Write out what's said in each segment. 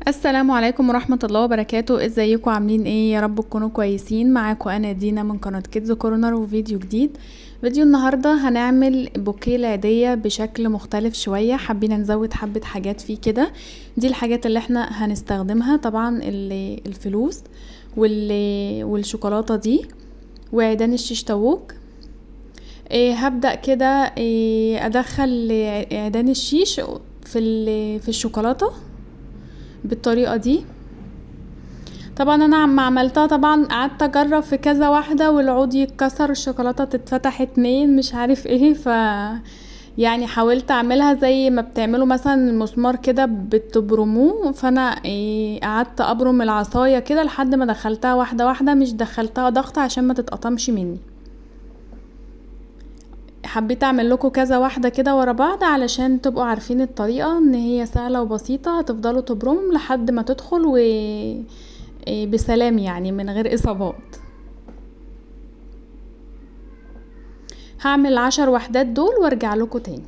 السلام عليكم ورحمة الله وبركاته. ازيكم عاملين ايه؟ يا رب تكونوا كويسين. معاكم انا دينا من قناة كيدز كورنر وفيديو جديد. فيديو النهاردة هنعمل بوكيه العيدية بشكل مختلف شوية، حابين نزود حبة حاجات فيه كده. دي الحاجات اللي احنا هنستخدمها، طبعا الفلوس والشوكولاتة دي وعيدان الشيش طاووق. هبدأ كده ادخل عيدان الشيش في الشوكولاتة بالطريقة دي. طبعا انا عم عملتها، طبعا قعدت اجرب في كذا واحدة والعود يتكسر، الشوكولاتة تتفتح اتنين مش عارف ايه، يعني حاولت اعملها زي ما بتعملوا مثلا المسمار كده بتبرموه، فانا قعدت ابرم العصاية كده لحد ما دخلتها واحدة واحدة، مش دخلتها ضغط عشان ما تتقطمش مني. حبيت اعمل لكم كذا واحدة كده ورا بعض علشان تبقوا عارفين الطريقة ان هي سهلة وبسيطة، هتفضلوا تبرموا لحد ما تدخل بسلام يعني من غير اصابات. هعمل 10 وحدات دول وارجع لكم تاني.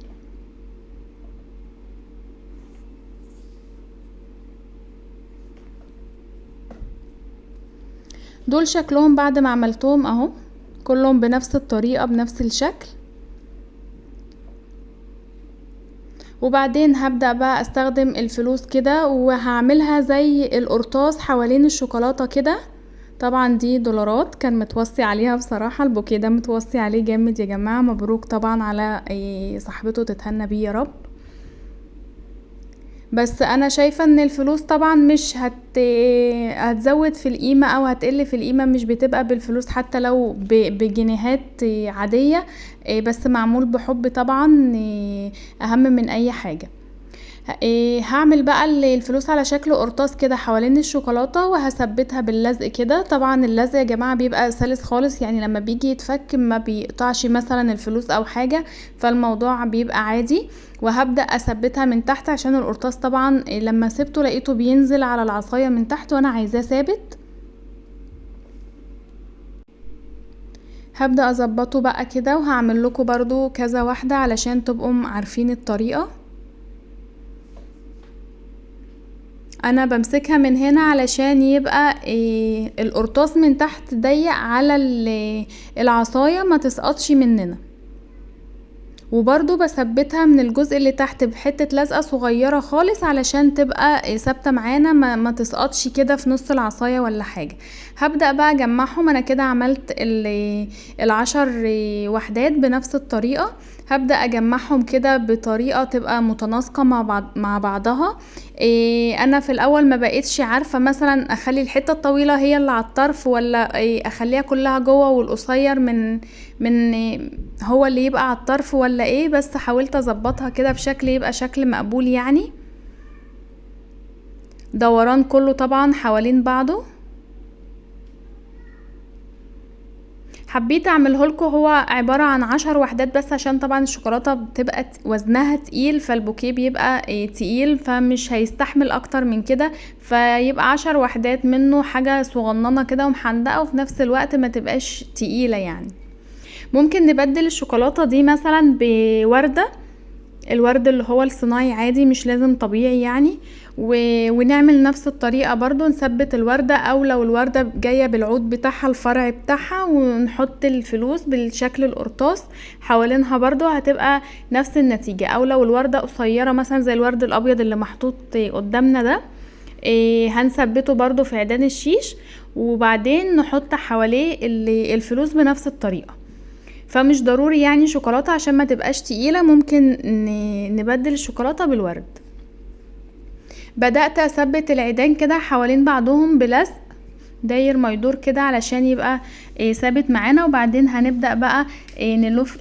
دول شكلهم بعد ما عملتهم اهو، كلهم بنفس الطريقة بنفس الشكل. وبعدين هبدأ بقى استخدم الفلوس كده وهعملها زي القرطاس حوالين الشوكولاتة كده. طبعا دي دولارات كان متوصي عليها، بصراحة البوكيه ده متوصي عليه جامد يا جماعة، مبروك طبعا على صاحبته، تتهنى بيه يا رب. بس انا شايفة ان الفلوس طبعا مش هتزود في القيمة او هتقل في القيمة، مش بتبقى بالفلوس حتى لو بجنيهات عادية، بس معمول بحب طبعا اهم من اي حاجة. هعمل بقى الفلوس على شكل قرطاس كده حوالين الشوكولاتة وهثبتها باللزق كده. طبعا اللزق يا جماعة بيبقى سلس خالص، يعني لما بيجي يتفك ما بيقطعش مثلا الفلوس او حاجة، فالموضوع بيبقى عادي. وهبدأ اثبتها من تحت عشان القرطاس طبعا لما سبته لقيته بينزل على العصاية من تحت وانا عايزاه ثابت. هبدأ اظبطه بقى كده وهعمل لكم برضو كذا واحدة علشان تبقوا عارفين الطريقة. انا بمسكها من هنا علشان يبقى القرطاس من تحت ضيق على العصاية ما تسقطش مننا، وبرضو بثبتها من الجزء اللي تحت بحتة لزقة صغيرة خالص علشان تبقى ثابتة معانا ما تسقطش كده في نص العصاية ولا حاجة. هبدأ بقى اجمعهم. انا كده عملت 10 وحدات بنفس الطريقة، هبدأ اجمعهم كده بطريقة تبقى متناسقة مع بعضها. انا في الاول ما بقيتش عارفة مثلا اخلي الحتة الطويلة هي اللي على الطرف ولا اخليها كلها جوه والقصير من هو اللي يبقى على الطرف ولا ايه، بس حاولت اظبطها كده بشكل يبقى شكل مقبول يعني. دوران كله طبعا حوالين بعضه. حبيت اعمله لكم، هو عبارة عن 10 وحدات بس عشان طبعا الشوكولاتة بتبقى وزنها تقيل، فالبوكيه بيبقى تقيل فمش هيستحمل اكتر من كده، فيبقى 10 وحدات منه، حاجة صغننة كده ومحندقة وفي نفس الوقت ما تبقاش تقيلة يعني. ممكن نبدل الشوكولاتة دي مثلا بوردة، الورد اللي هو الصناعي عادي مش لازم طبيعي يعني، ونعمل نفس الطريقة برضو، نثبت الوردة او لو الوردة جاية بالعود بتاعها الفرع بتاعها ونحط الفلوس بالشكل القرطاس حوالينها برضو، هتبقى نفس النتيجة. او لو الوردة قصيرة مثلا زي الورد الابيض اللي محطوط قدامنا ده، هنثبته برضو في عيدان الشيش وبعدين نحط حواليه الفلوس بنفس الطريقة. فمش ضروري يعني شوكولاتة عشان ما تبقاش تقيلة، ممكن نبدل الشوكولاتة بالورد. بدأت اثبت العيدان كده حوالين بعضهم بلزق داير ما يدور كده علشان يبقى ثابت معانا. وبعدين هنبدأ بقى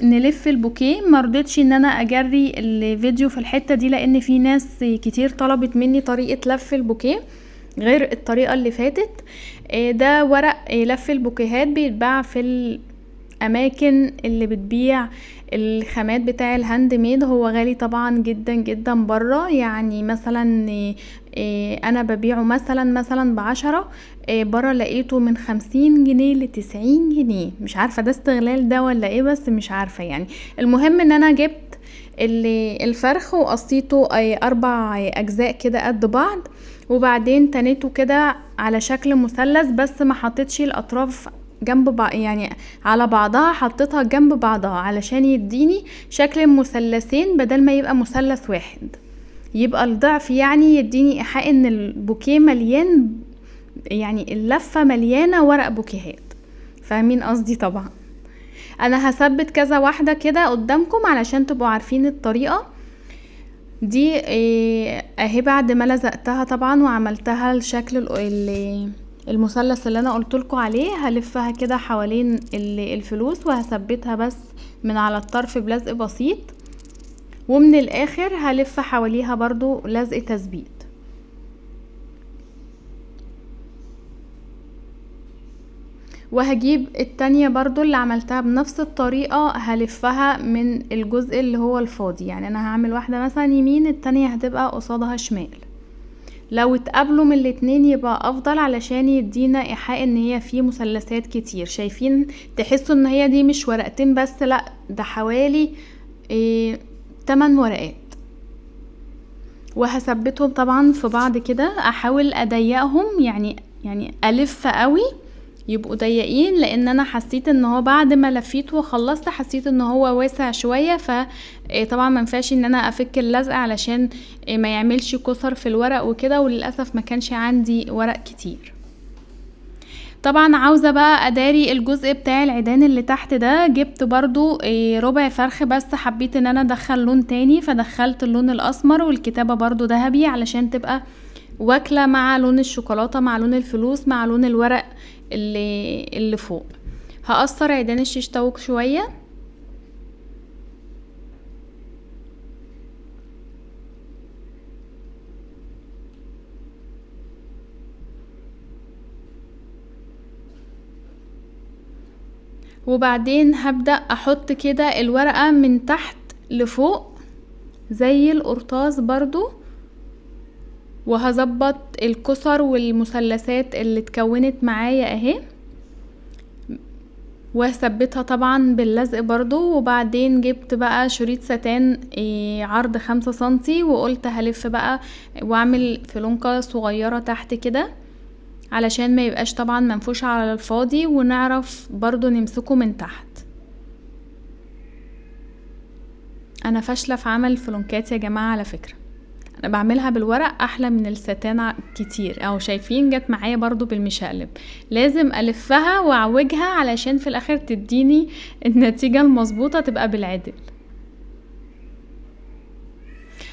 نلف البوكيه. مرضتش ان انا اجري الفيديو في الحتة دي لان في ناس كتير طلبت مني طريقة لف البوكيه غير الطريقة اللي فاتت. ده ورق لف البوكيهات بيتباع في اماكن اللي بتبيع الخامات بتاع الهاند ميد هو غالي طبعا جدا جدا بره. يعني مثلا انا ببيعه مثلا ب10، بره لقيته من 50 جنيه ل90 جنيه. مش عارفة ده استغلال ده ولا ايه، بس مش عارفة يعني. المهم ان انا جبت الفرخ وقصيته 4 اجزاء كده قد بعض، وبعدين تنيته كده على شكل مثلث، بس ما حطيتش الاطراف جنب بعض يعني على بعضها، حطيتها جنب بعضها علشان يديني شكل مثلثين بدل ما يبقى مثلث واحد، يبقى الضعف يعني يديني ايحاء ان البوكيه مليان، يعني اللفة مليانة ورق بوكيهات. فاهمين قصدي طبعا. انا هثبت كذا واحدة كده قدامكم علشان تبقوا عارفين الطريقة دي. اهي بعد ما لزقتها طبعا وعملتها الشكل المثلث اللي انا قلتلكوا عليه، هلفها كده حوالين الفلوس وهثبتها بس من على الطرف بلزق بسيط، ومن الاخر هلف حواليها برضو لزق تثبيت. وهجيب التانية برضو اللي عملتها بنفس الطريقة، هلفها من الجزء اللي هو الفاضي. يعني انا هعمل واحدة مثلا يمين، التانية هتبقى قصادها شمال. لو اتقابلوا من الاتنين يبقى افضل علشان يدينا ايحاء ان هي فيه مثلثات كتير. شايفين؟ تحسوا ان هي دي مش ورقتين بس، لا ده حوالي 8 ورقات. وهثبتهم طبعا في بعض كده، احاول اضيقهم يعني الف قوي يبقوا ضيقين، لان انا حسيت ان هو بعد ما لفيته وخلصت حسيت ان هو واسع شوية، فطبعا ما ينفعش ان انا افك اللزق علشان ما يعملش كسر في الورق وكده، وللاسف ما كانش عندي ورق كتير. طبعا عاوزة بقى اداري الجزء بتاع العيدان اللي تحت ده، جبت برضو ربع فرخ، بس حبيت ان انا ادخل لون تاني فدخلت اللون الاسمر، والكتابة برضو ذهبي علشان تبقى واكلة مع لون الشوكولاتة مع لون الفلوس مع لون الورق اللي فوق. هقصر عيدان الشيش طاووق شوية، وبعدين هبدأ احط كده الورقة من تحت لفوق زي القرطاس برضو، وهظبط الكسر والمثلثات اللي اتكونت معايا اهي، وهثبتها طبعا باللزق برضو. وبعدين جبت بقى شريط ستان عرض 5 سنتي، وقلت هلف بقى واعمل فلونكة صغيرة تحت كده علشان ما يبقاش طبعا منفوش على الفاضي، ونعرف برضو نمسكه من تحت. انا فاشلة في عمل الفلونكات يا جماعة على فكرة، انا بعملها بالورق احلى من الستان كتير. او شايفين جت معايا برضو بالمشقلب، لازم الفها واعوجها علشان في الاخر تديني النتيجة المظبوطة تبقى بالعدل.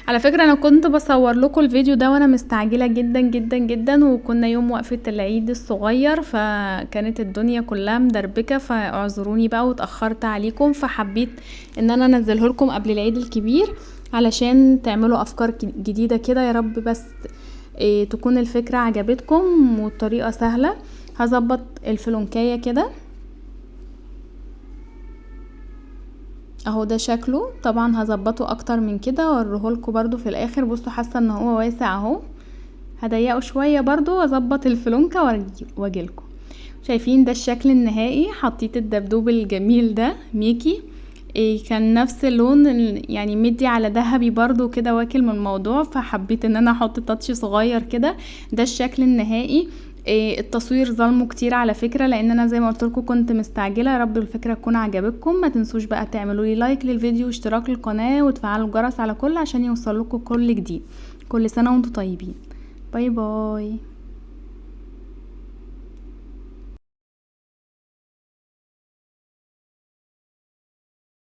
على فكرة انا كنت بصور لكم الفيديو ده وانا مستعجلة جدا جدا جدا، وكنا يوم وقفة العيد الصغير فكانت الدنيا كلها مدربكة، فاعذروني بقى واتأخرت عليكم، فحبيت ان انا انزله لكم قبل العيد الكبير علشان تعملوا افكار جديدة كده. يا رب بس تكون الفكرة عجبتكم والطريقة سهلة. هظبط الفلونكاية كده اهو، ده شكله. طبعا هظبطه اكتر من كده واوريهولكم برضو في الاخر. بصوا حاسة ان هو واسع اهو، هضيقه شوية برضو واظبط الفلونكة واجيلكم. شايفين ده الشكل النهائي؟ حطيت الدبدوب الجميل ده ميكي، كان نفس اللون يعني مدي على ذهبي برضو كده، واكل من الموضوع، فحبيت ان انا احط تاتش صغير كده. ده الشكل النهائي. التصوير ظلمه كتير على فكرة، لان انا زي ما قلت لكم كنت مستعجلة. يا رب الفكرة تكون عجبتكم. ما تنسوش بقى تعملوا لي لايك للفيديو واشتراك للقناة وتفعلوا الجرس على كل عشان يوصل لكم كل جديد. كل سنة وانتم طيبين. باي باي.